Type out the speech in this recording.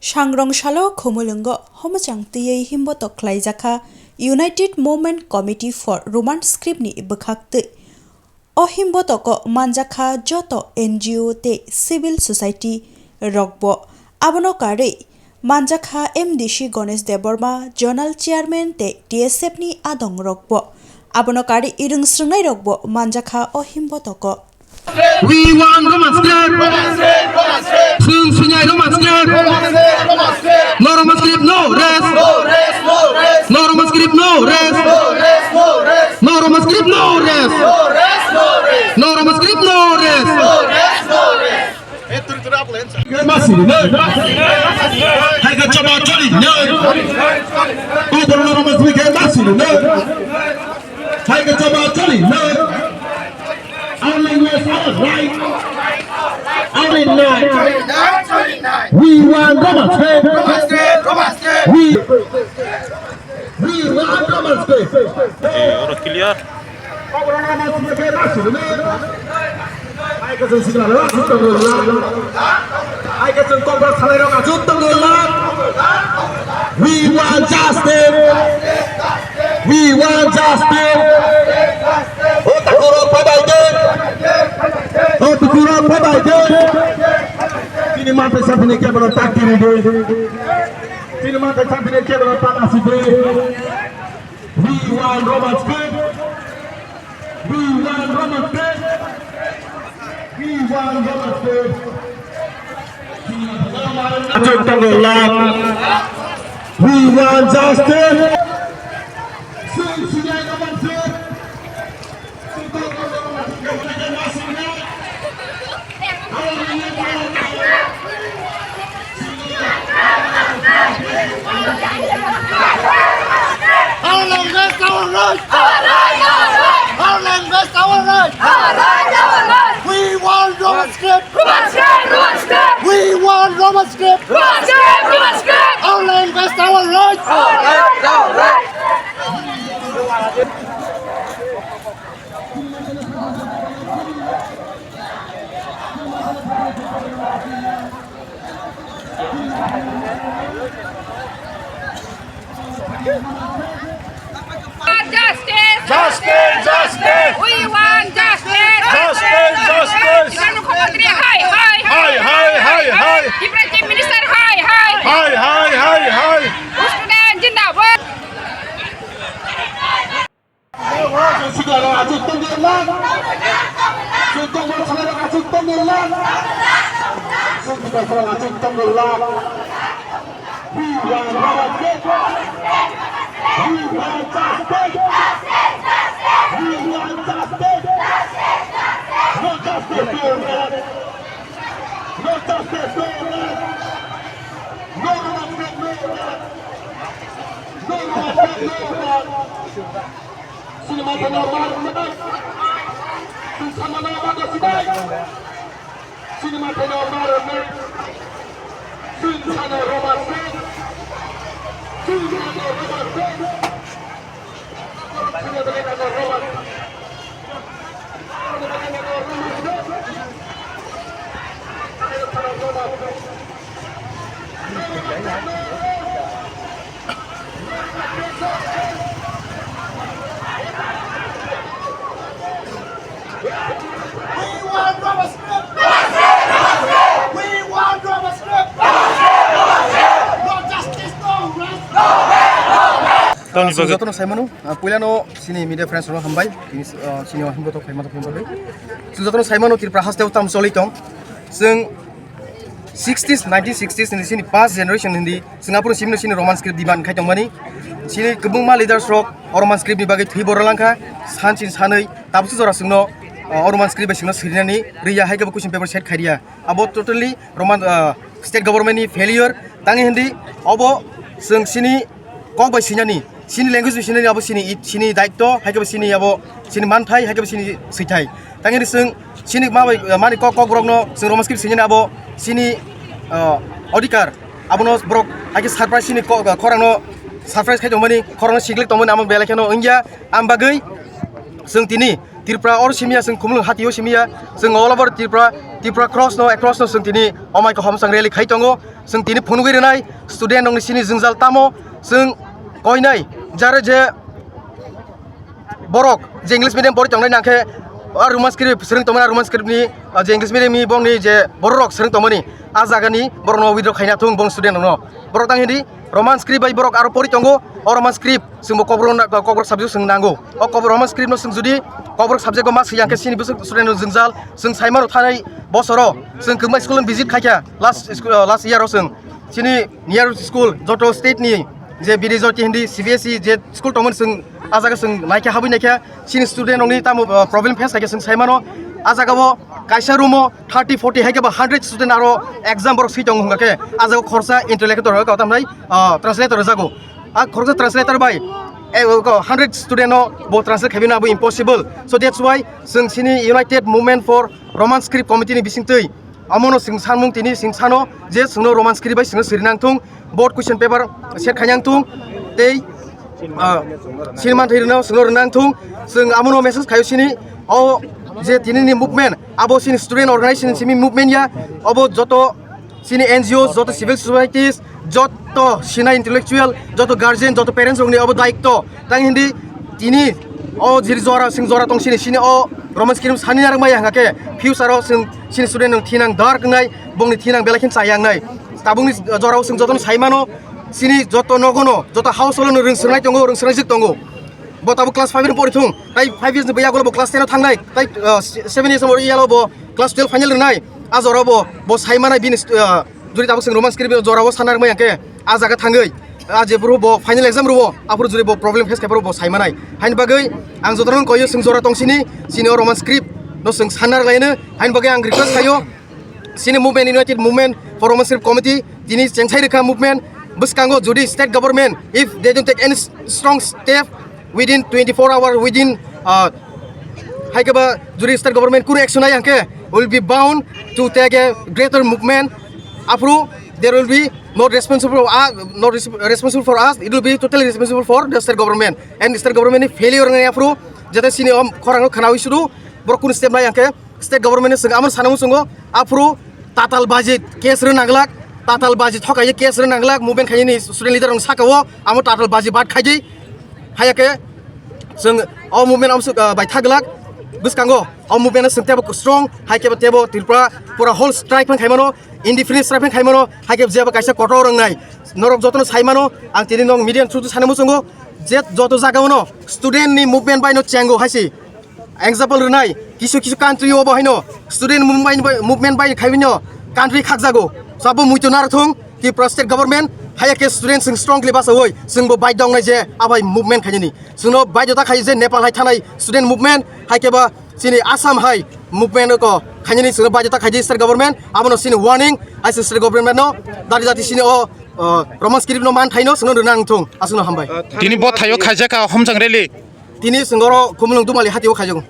Sangrong Shalo Khumulwng Homochang tiyei himbo toklai jaka United Movement Committee for Roman Script ni bekhakte o himbo toko manjaka joto NGO te civil society rokbo abono kare manjaka MDC Ganesh Deborma Journal Chairman te TSF ni adong rokbo abono kare irung srungnai rokbo manjaka o himbo toko We want Roman script. Sing sinyai Roman script. No Roman script, no rest. No Roman script, no rest. No Roman script, no rest. No Roman script, no rest. Masih no. Hai ka coba cari no. Udah Roman script masih no. Hai ka coba cari no. Only with our right, only night. We want Roman script. We want Roman script. Orang clear. We want justice. We want justice. Sini mata sampai ke bawah takdir ini. Sini mata sampai ke bawah tanah sibri. We want Roman script. We want Roman script. We want Roman script. We want justice. Sini Roman script. Our land is our right. Our land is our right. We want Roman script. We want Roman script. Our land is our right. Justice! We want justice! Justice! Kita Menteri hai! Prime Minister hai! Student jindabad! Sujatno saimanu puilano sini media friends ro hambai sini himbo to khaima to himbo Sujatno saimanu tirpra hastew tam solitong sing 1960s ni sini past generation hindi Singapore sini Roman script diban khai tongmani sini kubungma leaders rok Roman script ni bagai thi boralangkha sanchin sanai tabsu jora singno Roman script singno sirinani riya haika question paper set khairia abo totally Roman state government ni failure tangi hindi abo sing sini kok bai sinani sini language sini abo sini daitto haika sini abo sini manthai haika sini sithai tangi sini mani kok brokno sing Roman script sini abo sini odikar abono brok haika surprise sini korangno surprise khai tongmani korangno siglek tongmani amang belakeno ingya ambagai sing tini tirpra or simia sing Khumulwng hatio simia sing all over tirpra Tipra cross no across no sung tini omai ko Homochang rally khai tongo sung tini phunugui renai student nong ni sini jingjal tamo sung koinai jare je borok je English medium pori tongnai nangkhe Roman script sering tomani Roman script ni je English medium ni bong ni je borok sering tomani azagani borok no withdraw khaina thung bong student no borok tang hindi Roman script bai borok aro pori tongo Roman script sung kobrok subject sung nango Roman script no sung judi kobrok subject ko mas yang ke sini busuk student no jingjal sung saimano thanai bosoro sung kemai school visit khaikya last year ro sung sini near school joto state ni je bidijoti hindi CBSE je school tomon sung ajaga sung naikha habi naikha sini student ongni tam problem face khaikya sung saimano ajaga bo kaisa rumo 30 40 haike ba 100 student aro exam borok sitong hungake ajaga khorsa interlocutor ho tamnai translator jago khorsa translator bai 100 student no bo translate khabina bo impossible so that's why sung sini united movement for Roman script committee ni bisingtei amono sing sanmung tini sing sano je sungno Roman script bai sing sirinang tung board question paper set khanyang tung tei sinman thirino sungno renang tung sung amono message khayo sini o je tini ni movement abo sini student organization sini movement ya abo joto sini NGOs joto civil societies joto sina intellectual joto guardian joto parents ongni abo daikto tang hindi tini o jiri jora sing jora tong sini o Roman script sani narang mai hangake future o sing sini student nang thinang dark ngai bongni thinang belakin sayang nai tabungni jora sing joton saimano sini joto nogono joto household no ring sungai tongo ring sungai jik tongo botabu class 5 ni pori thung tai 5 years ni baya golo class 10 thangnai tai 7 years mori yalo bo class 12 final nai azoro bo saimana bin juri tabu sing Roman script jora bo sanar mai hangke ajaga thangai aje bro bo final exam ro apur juri bo problem face kapro bo saimanai hain bagai ang jotoron koyo sing jora tong sini Roman script no sing sanar laine hain bagai ang request kayo sini movement united movement for Roman script committee dini chengchai Rikha movement buskango judi state government if they don't take any strong step within 24 hours within haikaba judi state government kuru action ai angke will be bound to take a greater movement apru there will be not responsible for us it will be totally responsible for the state government and the state government ni failure ngai apru jate sini khorang khanawi sudu borokun step nai angke state government ni amar sanamu sungo apru tatal budget case re naglak tatal budget thokai case re naglak movement khayini student leader ong sakawo amo tatal budget bat khaji hayake sung o movement am bai thaglak buskango o movement sung tebo strong haike tebo Tripura pura whole strike pan khaimano indifferent strike pan khaimano haike jeba kaisa kotor rong nai norok jotono saimano ang tini nong median through sanamu sungo jet joto jagaono student ni movement bai no chango haisi example renai kisu country obo haino student movement bai khaibino country khakjago sabo muito narathung ki state government hayake student sing strongly basa hoi singbo bai dong nai je abai movement khajini sungno bai jota khai je Nepal hai thanai student movement haike ba sini Assam hai movement ko khajini sungno bai jota khai state government amono sini warning ai state government no dari jati sini o Roman script no man thaino sungno nang thung asuno hambai Tini bot thayo khajaka Homochang rally. tini singoro Khumulwng dumali hatio khajung